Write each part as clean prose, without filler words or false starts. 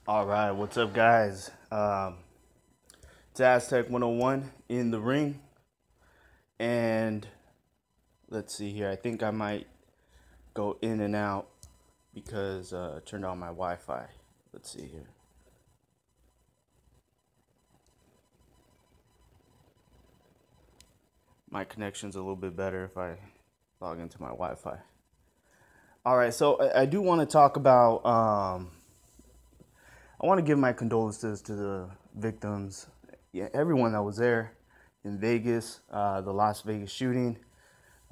All right, what's up, guys? It's Aztec 101 in the ring, and let's see here. I think I might go in and out because I turned on my Wi-Fi. Let's see here. My connection's a little bit better if I log into my Wi-Fi. All right, so I do want to talk about. I want to give my condolences to the victims, yeah, everyone that was there in Vegas, the Las Vegas shooting,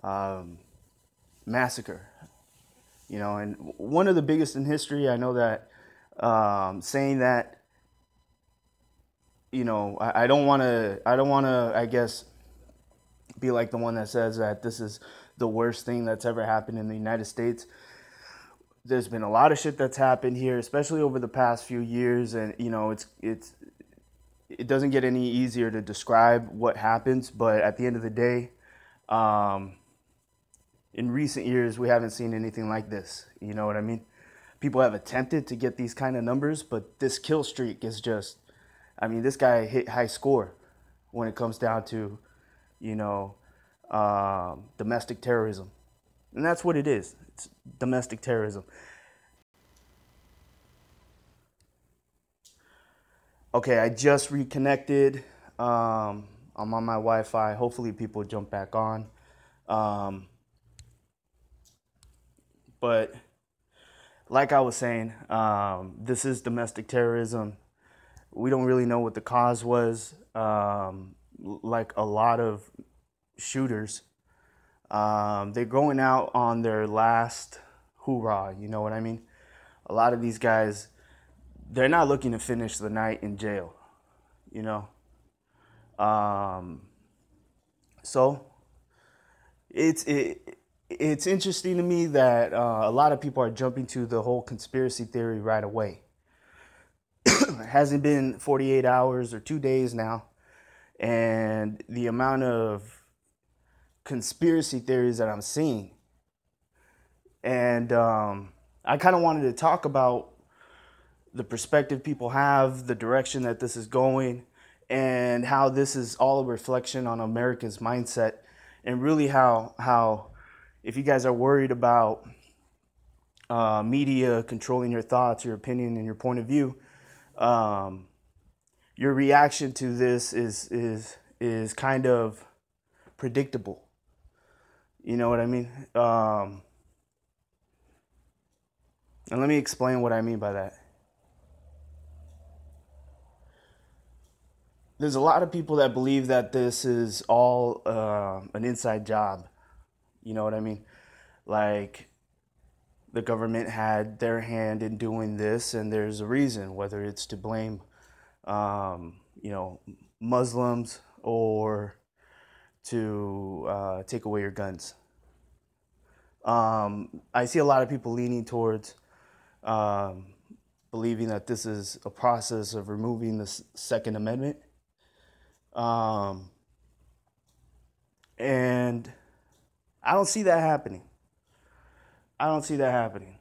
um, massacre. And one of the biggest in history. I know that saying that, I don't want to. I don't want to. I guess be like the one that says that this is the worst thing that's ever happened in the United States. There's been a lot of shit that's happened here, especially over the past few years, and it doesn't get any easier to describe what happens. But at the end of the day, um, in recent years, we haven't seen anything like this. You know what I mean? People have attempted to get these kind of numbers, but this kill streak is just, I mean, this guy hit high score when it comes down to, you know, domestic terrorism. And that's what it is. It's domestic terrorism. Okay, I just reconnected. I'm on my Wi-Fi. Hopefully, people jump back on. Um, but like I was saying, this is domestic terrorism. We don't really know what the cause was. Like a lot of shooters, they're going out on their last hoorah. You know what I mean? A lot of these guys, they're not looking to finish the night in jail. You know, um, so it's interesting to me that a lot of people are jumping to the whole conspiracy theory right away. It hasn't been 48 hours or 2 days now, and the amount of conspiracy theories that I'm seeing, and I kind of wanted to talk about the perspective people have, the direction that this is going, and how this is all a reflection on America's mindset, and really how if you guys are worried about media controlling your thoughts, your opinion, and your point of view, um, your reaction to this is kind of predictable. You know what I mean? And let me explain what I mean by that. There's a lot of people that believe that this is all an inside job. You know what I mean? Like the government had their hand in doing this, and there's a reason, whether it's to blame, you know, Muslims or to take away your guns. I see a lot of people leaning towards um, believing that this is a process of removing the Second Amendment. Um, and I don't see that happening. I don't see that happening.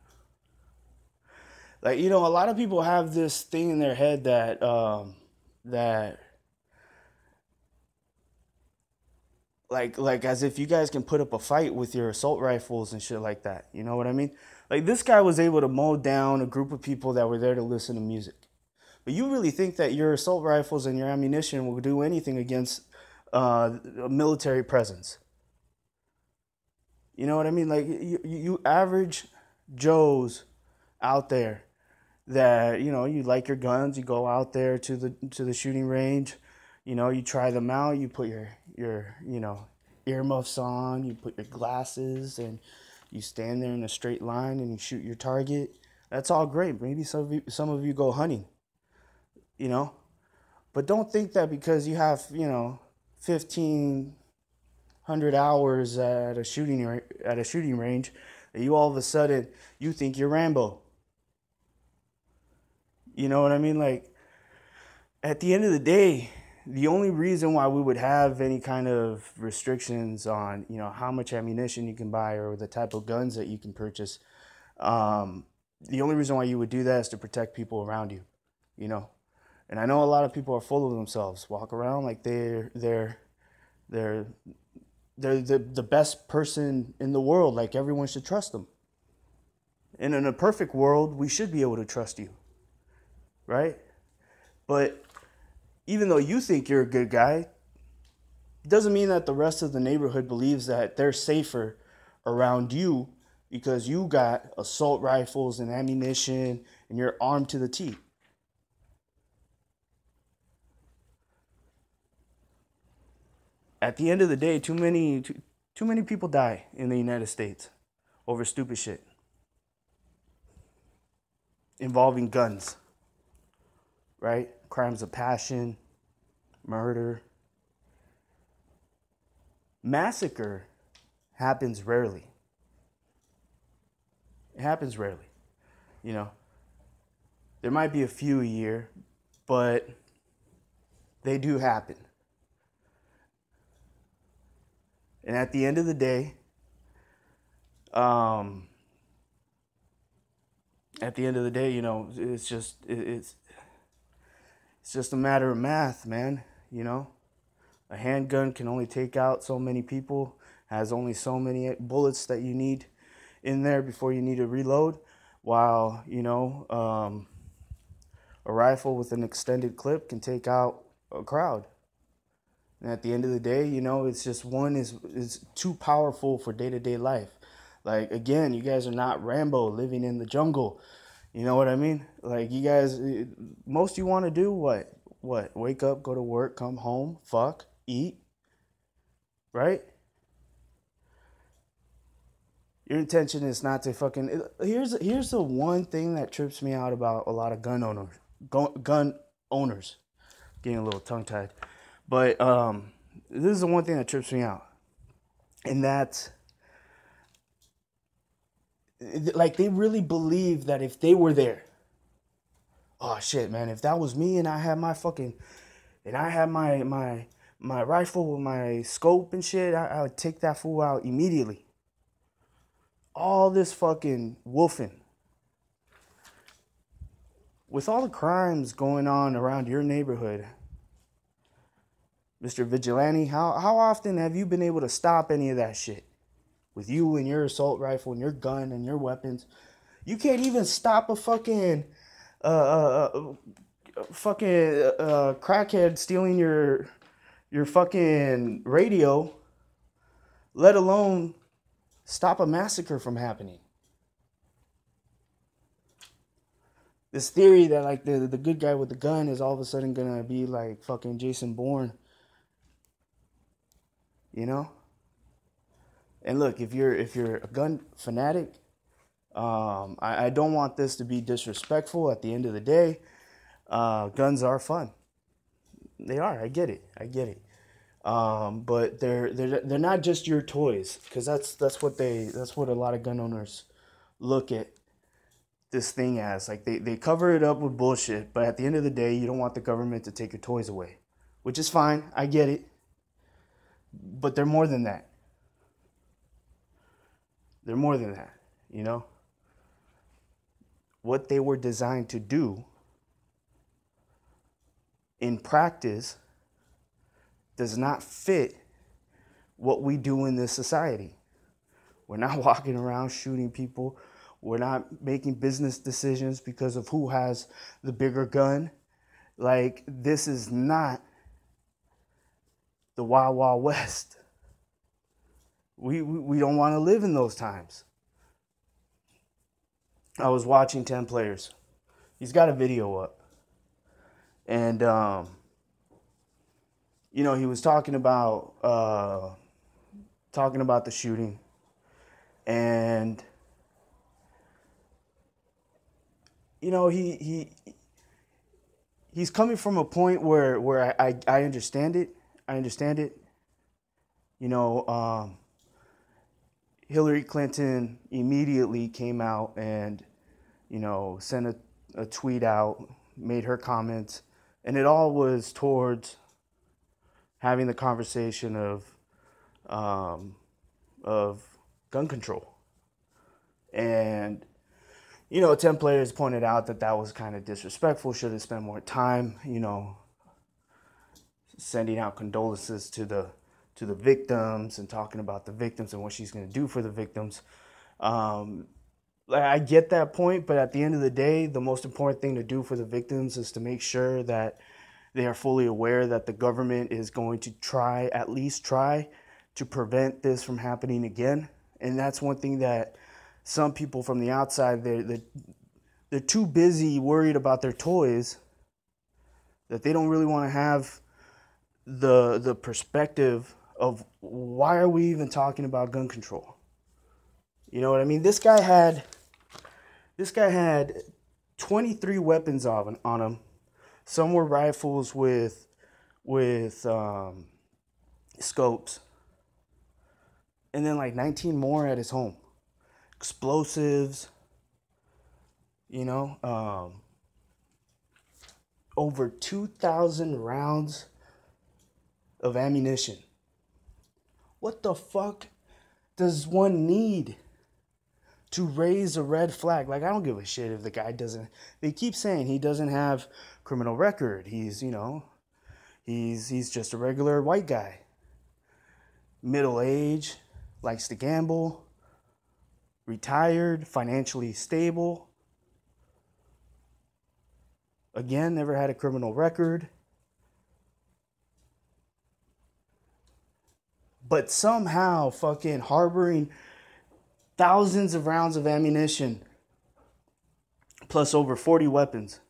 Like, a lot of people have this thing in their head that like as if you guys can put up a fight with your assault rifles and shit like that. You know what I mean? Like this guy was able to mow down a group of people that were there to listen to music. But you really think that your assault rifles and your ammunition will do anything against a military presence? You know what I mean? Like you average Joes out there that you like your guns, you go out there to the shooting range, you try them out, you put your earmuffs on, you put your glasses, and you stand there in a straight line and you shoot your target. That's all great. Maybe some of you go hunting, you know, but don't think that because you have 1,500 hours at a shooting range that you all of a sudden you think you're Rambo. You know what I mean? Like, at the end of the day, the only reason why we would have any kind of restrictions on, how much ammunition you can buy or the type of guns that you can purchase, the only reason why you would do that is to protect people around you. you know. And I know a lot of people are full of themselves, walk around like they're the best person in the world, like everyone should trust them. And in a perfect world, we should be able to trust you, right? But even though you think you're a good guy, it doesn't mean that the rest of the neighborhood believes that they're safer around you because you got assault rifles and ammunition and you're armed to the teeth. At the end of the day, too many people die in the United States over stupid shit involving guns, right? Crimes of passion, murder. Massacre happens rarely. It happens rarely. You know, there might be a few a year, but they do happen. And at the end of the day, you know, it's just a matter of math, man. You know, a handgun can only take out so many people, has only so many bullets that you need in there before you need to reload, while, you know, a rifle with an extended clip can take out a crowd. And at the end of the day, you know, it's just one is too powerful for day-to-day life. Like, again, you guys are not Rambo living in the jungle. You know what I mean? Like, you guys, most you want to do what? Wake up, go to work, come home, fuck, eat, right? Your intention is not to fucking. Here's the one thing that trips me out about a lot of gun owners. Getting a little tongue tied, but this is the one thing that trips me out, and that's like they really believe that if they were there, oh shit, man, if that was me and I had my my rifle with my scope and shit, I would take that fool out immediately. All this fucking wolfing. With all the crimes going on around your neighborhood, Mr. Vigilante, how often have you been able to stop any of that shit? With you and your assault rifle and your gun and your weapons. You can't even stop a fucking crackhead stealing your fucking radio, let alone stop a massacre from happening. This theory that like the good guy with the gun is all of a sudden gonna be like fucking Jason Bourne, you know? And look, if you're a gun fanatic, I don't want this to be disrespectful. At the end of the day, guns are fun. They are. I get it. But they're not just your toys, because that's what a lot of gun owners look at this thing as. Like they cover it up with bullshit, but at the end of the day, you don't want the government to take your toys away, which is fine. I get it. But they're more than that. They're more than that, you know? What they were designed to do in practice does not fit what we do in this society. We're not walking around shooting people. We're not making business decisions because of who has the bigger gun. Like, this is not the Wild Wild West. We don't want to live in those times. I was watching 10 Players. He's got a video up. And, you know, he was talking about the shooting. And, you know, he's coming from a point where I understand it. I understand it. You know, Hillary Clinton immediately came out and, you know, sent a tweet out, made her comments, and it all was towards having the conversation of gun control. And 10 players pointed out that that was kind of disrespectful. Should have spent more time, sending out condolences to the victims and talking about the victims and what she's going to do for the victims. Like, I get that point, but at the end of the day, the most important thing to do for the victims is to make sure that they are fully aware that the government is going to at least try to prevent this from happening again. And that's one thing that some people from the outside, they're too busy worried about their toys that they don't really want to have the perspective of why are we even talking about gun control? You know what I mean? This guy had 23 weapons on him. Some were rifles with scopes, and then like 19 more at his home. Explosives, over 2,000 rounds of ammunition. What the fuck does one need to raise a red flag? Like, I don't give a shit if the guy doesn't. They keep saying he doesn't have criminal record. He's just a regular white guy. Middle age, likes to gamble, retired, financially stable. Again, never had a criminal record. But somehow fucking harboring thousands of rounds of ammunition plus over 40 weapons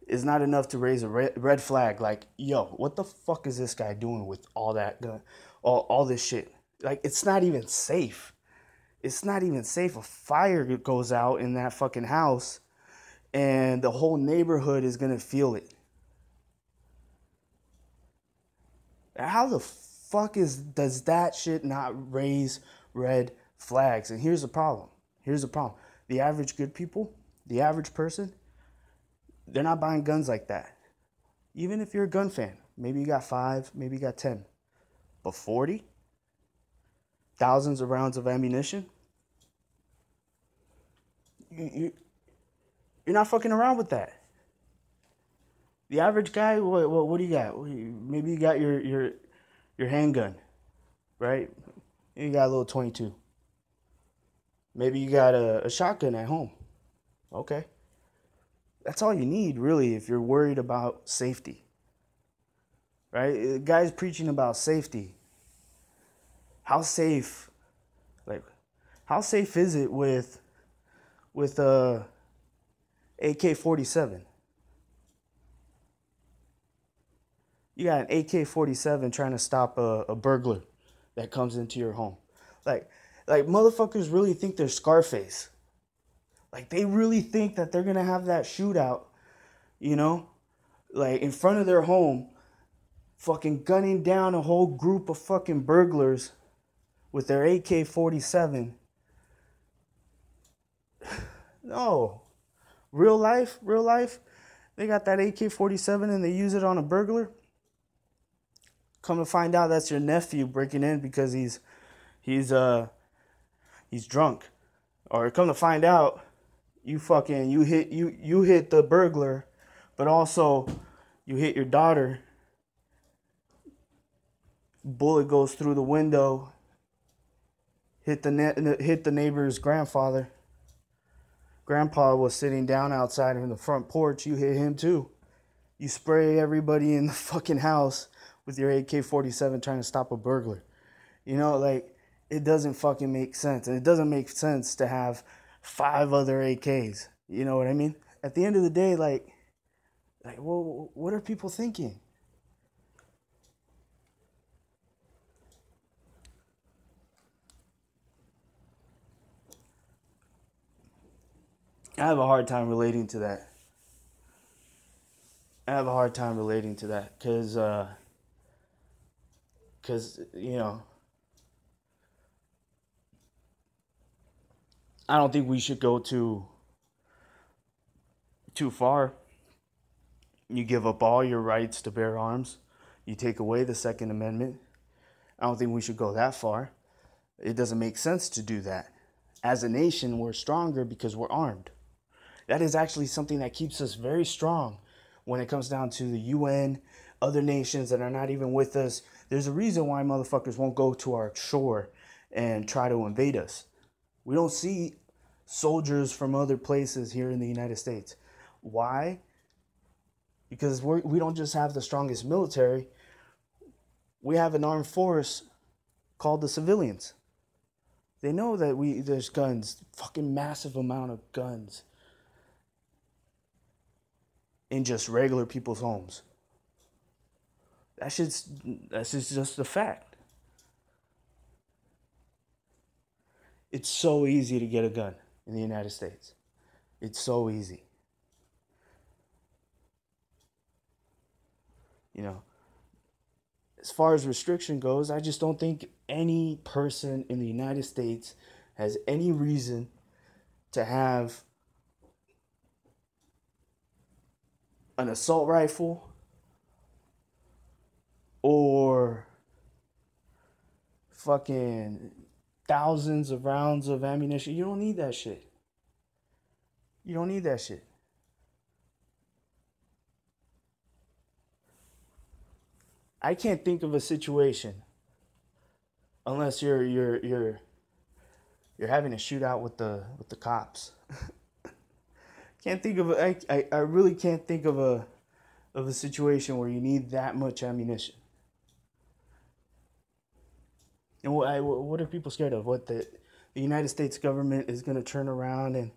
is not enough to raise a red flag. Like, yo, what the fuck is this guy doing with all that gun, all this shit? Like, it's not even safe. It's not even safe. A fire goes out in that fucking house and the whole neighborhood is gonna feel it. How the fuck does that shit not raise red flags? And here's the problem. The average good people, the average person, they're not buying guns like that. Even if you're a gun fan, maybe you got 5, maybe you got 10, but 40, thousands of rounds of ammunition, you're not fucking around with that. The average guy, what do you got? Maybe you got your handgun, right? You got a little 22. Maybe you got a shotgun at home. Okay. That's all you need, really, if you're worried about safety. Right? The guy's preaching about safety. How safe is it with a AK-47? You got an AK-47 trying to stop a burglar that comes into your home. Like motherfuckers really think they're Scarface. Like, they really think that they're gonna have that shootout, like in front of their home, fucking gunning down a whole group of fucking burglars with their AK-47. No. Real life, they got that AK-47 and they use it on a burglar. Come to find out that's your nephew breaking in because he's drunk. Or come to find out you hit the burglar, but also you hit your daughter. Bullet goes through the window, hit the neighbor's grandfather. Grandpa was sitting down outside in the front porch. You hit him too. You spray everybody in the fucking house with your AK-47 trying to stop a burglar. Like, it doesn't fucking make sense. And it doesn't make sense to have 5 other AKs. You know what I mean? At the end of the day, well, what are people thinking? I have a hard time relating to that. Because I don't think we should go too far. You give up all your rights to bear arms. You take away the Second Amendment. I don't think we should go that far. It doesn't make sense to do that. As a nation, we're stronger because we're armed. That is actually something that keeps us very strong when it comes down to the UN, other nations that are not even with us. There's a reason why motherfuckers won't go to our shore and try to invade us. We don't see soldiers from other places here in the United States. Why? Because we don't just have the strongest military. We have an armed force called the civilians. They know that there's guns, fucking massive amount of guns in just regular people's homes. That's just a fact. It's so easy to get a gun in the United States. It's so easy. You know, as far as restriction goes, I just don't think any person in the United States has any reason to have an assault rifle or fucking thousands of rounds of ammunition. You don't need that shit. You don't need that shit. I can't think of a situation unless you're having a shootout with the cops. Can't think of I really can't think of a situation where you need that much ammunition. And what are people scared of? What the United States government is going to turn around and,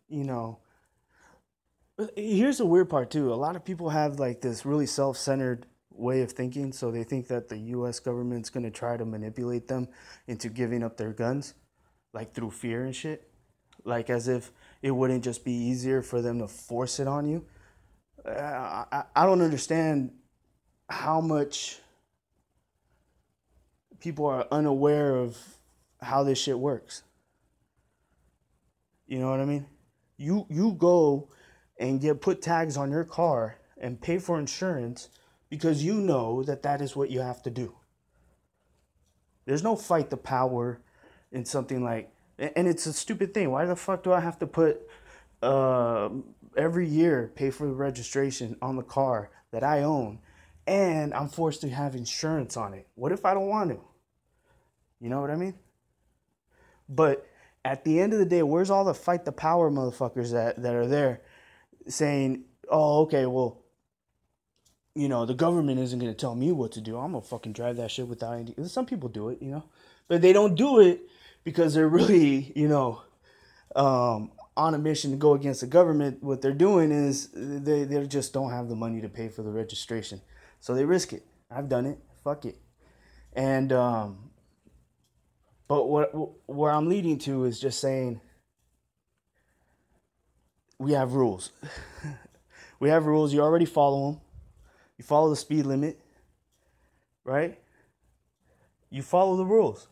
you know. Here's the weird part too. A lot of people have like this really self-centered way of thinking, so they think that the US government's going to try to manipulate them into giving up their guns, like through fear and shit, like as if it wouldn't just be easier for them to force it on you. I don't understand how much people are unaware of how this shit works. You know what I mean? You go and put tags on your car and pay for insurance because you know that is what you have to do. There's no fight the power in something like, and it's a stupid thing. Why the fuck do I have to put every year pay for the registration on the car that I own, and I'm forced to have insurance on it? What if I don't want to? You know what I mean? But at the end of the day, where's all the fight the power motherfuckers that are there saying, oh, okay, well, you know, the government isn't going to tell me what to do. I'm going to fucking drive that shit without any... Some people do it, you know. But they don't do it because they're really, you know, on a mission to go against the government. What they're doing is they just don't have the money to pay for the registration. So they risk it. I've done it. Fuck it. And, but where I'm leading to is just saying we have rules. We have rules. You already follow them. You follow the speed limit, right? You follow the rules.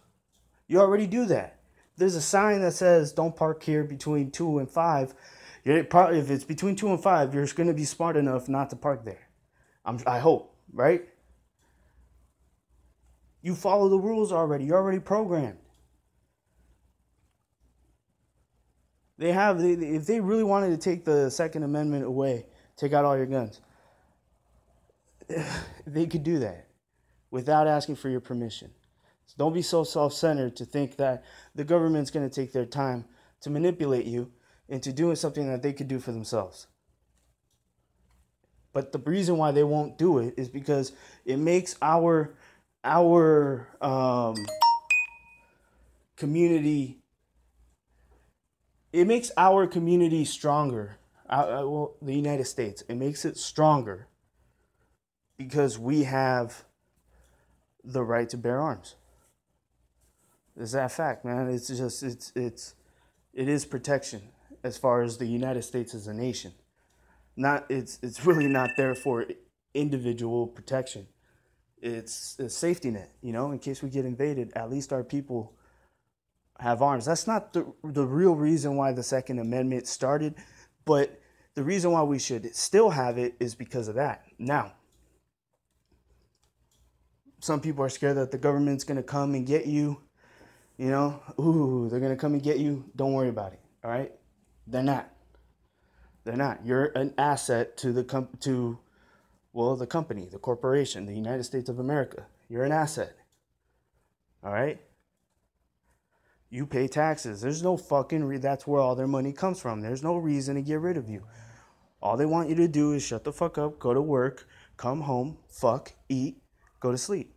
You already do that. There's a sign that says don't park here between 2 and 5. If it's between 2 and 5, you're going to be smart enough not to park there. I hope, right? You follow the rules already. You're already programmed. If they really wanted to take the Second Amendment away, take out all your guns, they could do that without asking for your permission. So don't be so self-centered to think that the government's going to take their time to manipulate you into doing something that they could do for themselves. But the reason why they won't do it is because it makes our community. It makes our community stronger. Well, the United States. It makes it stronger because we have the right to bear arms. It's that fact, man. It's just it is protection as far as the United States as a nation. It's really not there for individual protection. It's a safety net, you know, in case we get invaded. At least our people have arms. That's not the real reason why the Second Amendment started, but the reason why we should still have it is because of that. Now, some people are scared that the government's going to come and get you You know, ooh, they're gonna come and get you. Don't worry about it. All right, they're not. They're not. You're an asset to the the company, the corporation, the United States of America. You're an asset. All right. You pay taxes. There's no fucking. That's where all their money comes from. There's no reason to get rid of you. All they want you to do is shut the fuck up, go to work, come home, fuck, eat, go to sleep.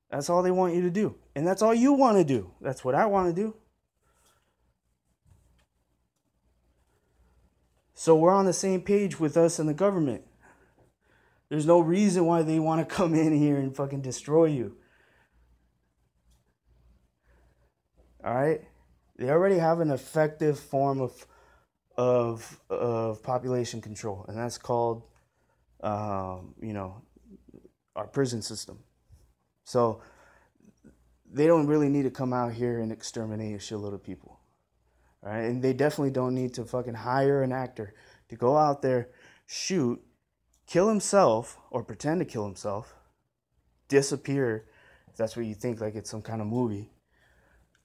That's all they want you to do. And that's all you want to do. That's what I want to do. So we're on the same page with us and the government. There's no reason why they want to come in here and fucking destroy you. All right? They already have an effective form of population control, and that's called, our prison system. So they don't really need to come out here and exterminate a shitload of people. All right? And they definitely don't need to fucking hire an actor to go out there, shoot, kill himself or pretend to kill himself, disappear, if that's what you think, like it's some kind of movie.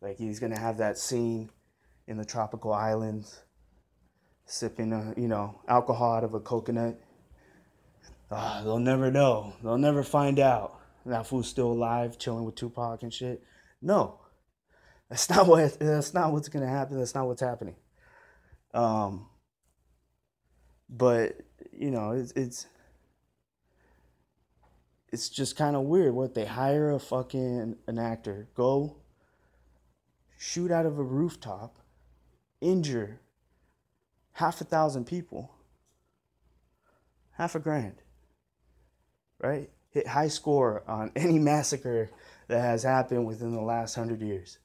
Like he's going to have that scene in the tropical islands, sipping, alcohol out of a coconut. They'll never know. They'll never find out. That fool's still alive, chilling with Tupac and shit. No, that's not what's gonna happen. That's not what's happening. But it's just kind of weird. What, they hire an actor, go shoot out of a rooftop, injure 1,000 people, $500,000, right? Hit high score on any massacre that has happened within the last 100 years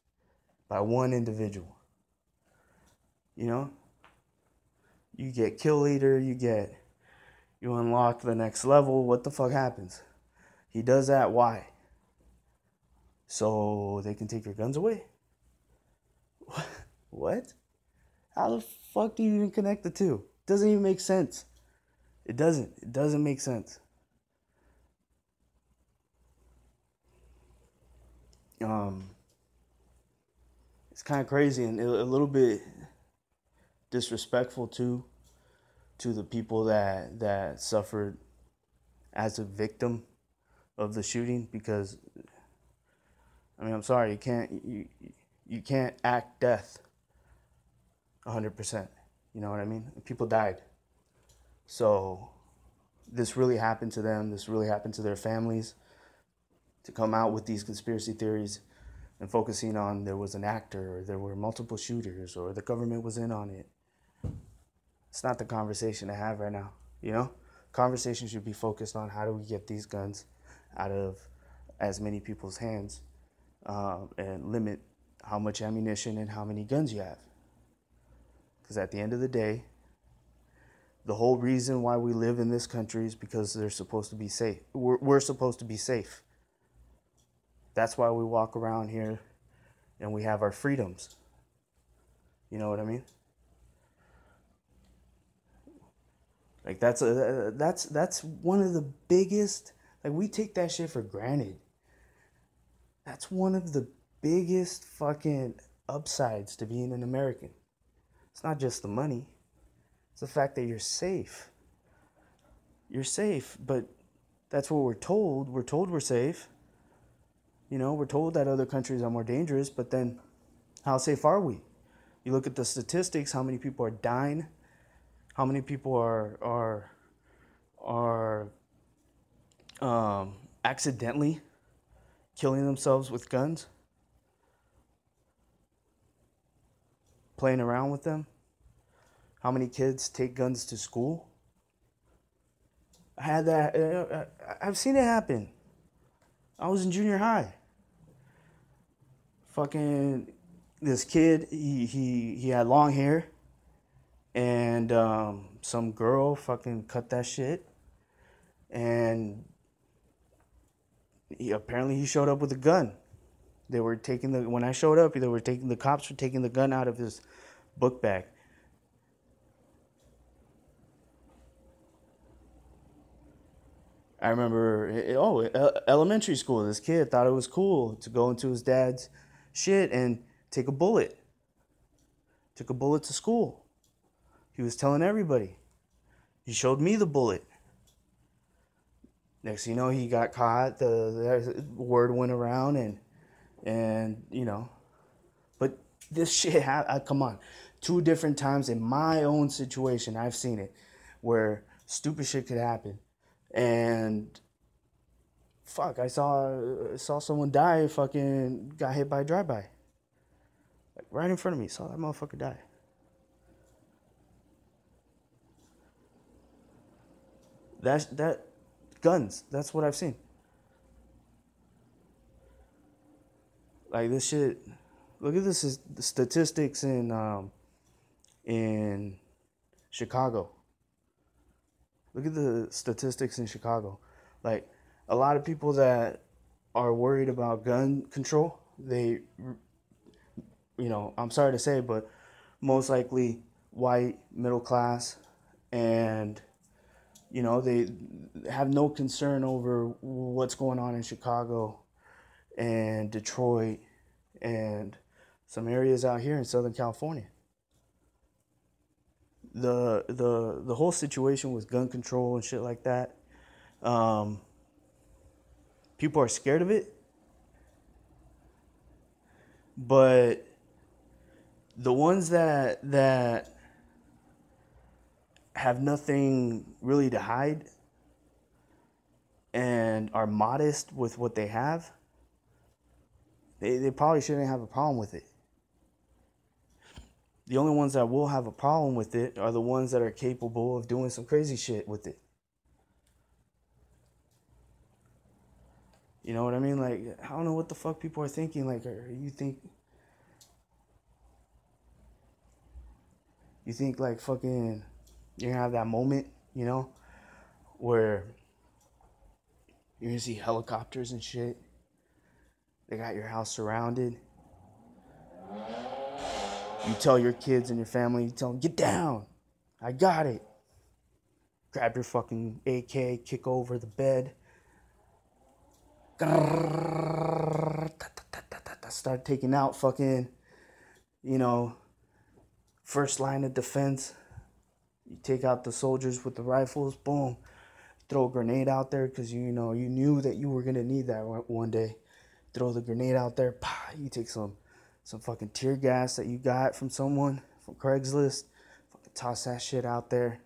by one individual. You get kill leader, you unlock the next level. What the fuck happens? He does that. Why? So they can take your guns away? What? How the fuck do you even connect the two? It doesn't even make sense. It doesn't make sense. It's kind of crazy and a little bit disrespectful to the people that suffered as a victim of the shooting, because I'm sorry, you can't act death 100%. You know what I mean? People died. So this really happened to them. This really happened to their families. To come out with these conspiracy theories and focusing on there was an actor or there were multiple shooters or the government was in on it. It's not the conversation to have right now. Conversation should be focused on how do we get these guns out of as many people's hands, and limit how much ammunition and how many guns you have. Because at the end of the day, the whole reason why we live in this country is because they're supposed to be safe. We're supposed to be safe. That's why we walk around here and we have our freedoms. You know what I mean? Like that's one of the biggest, like we take that shit for granted. That's one of the biggest fucking upsides to being an American. It's not just the money. It's the fact that you're safe. You're safe, but that's what we're told. We're told we're safe. We're told that other countries are more dangerous, but then how safe are we? You look at the statistics, how many people are dying, how many people are accidentally killing themselves with guns, playing around with them. How many kids take guns to school? I've seen it happen. I was in junior high. Fucking this kid, he had long hair, and some girl fucking cut that shit, and he showed up with a gun. When I showed up, the cops were taking the gun out of his book bag. I remember, elementary school, this kid thought it was cool to go into his dad's shit and take a bullet. Took a bullet to school. He was telling everybody. He showed me the bullet. Next thing you know, he got caught. The word went around, and but this shit, come on. 2 different times in my own situation, I've seen it, where stupid shit could happen. And fuck, I saw someone die, fucking got hit by a drive-by. Like right in front of me, saw that motherfucker die. That guns, that's what I've seen. Like this shit, look at this is the statistics in Chicago. Look at the statistics in Chicago. Like a lot of people that are worried about gun control, they, I'm sorry to say, but most likely white, middle class, and they have no concern over what's going on in Chicago and Detroit and some areas out here in Southern California. The whole situation with gun control and shit like that, people are scared of it, but the ones that have nothing really to hide and are modest with what they have, they probably shouldn't have a problem with it. The only ones that will have a problem with it are the ones that are capable of doing some crazy shit with it. You know what I mean? Like, I don't know what the fuck people are thinking. Like, you think like fucking you're gonna have that moment, where you're gonna see helicopters and shit. They got your house surrounded. You tell your kids and your family, you tell them, get down. I got it. Grab your fucking AK, kick over the bed. Start taking out fucking, first line of defense. You take out the soldiers with the rifles, boom. Throw a grenade out there because you knew that you were gonna need that one day. Throw the grenade out there, you take some fucking tear gas that you got from someone from Craigslist, fucking toss that shit out there,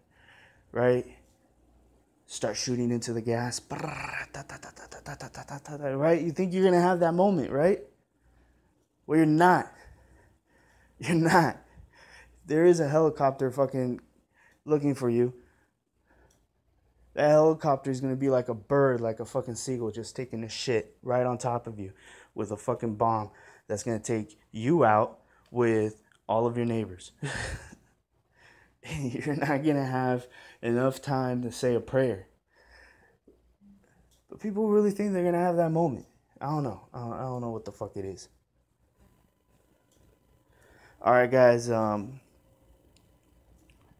right? Start shooting into the gas, right? You think you're gonna have that moment, right? Well, you're not. You're not. There is a helicopter fucking looking for you. That helicopter is going to be like a bird, like a fucking seagull, just taking a shit right on top of you with a fucking bomb that's going to take you out with all of your neighbors. You're not going to have enough time to say a prayer. But people really think they're going to have that moment. I don't know. I don't know what the fuck it is. All right, guys.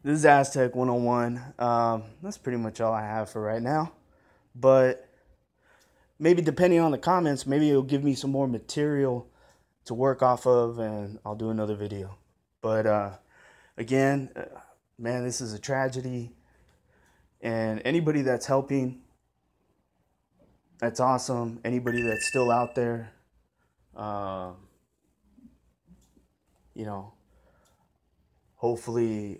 This is Aztec 101. That's pretty much all I have for right now. But maybe depending on the comments, maybe it'll give me some more material to work off of, and I'll do another video. But again, man, this is a tragedy. And anybody that's helping, that's awesome. Anybody that's still out there, hopefully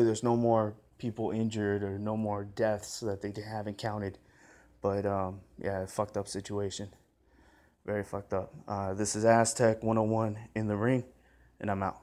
there's no more people injured or no more deaths that they haven't counted. But yeah, fucked up situation. Very fucked up. This is Aztec 101 in the ring, and I'm out.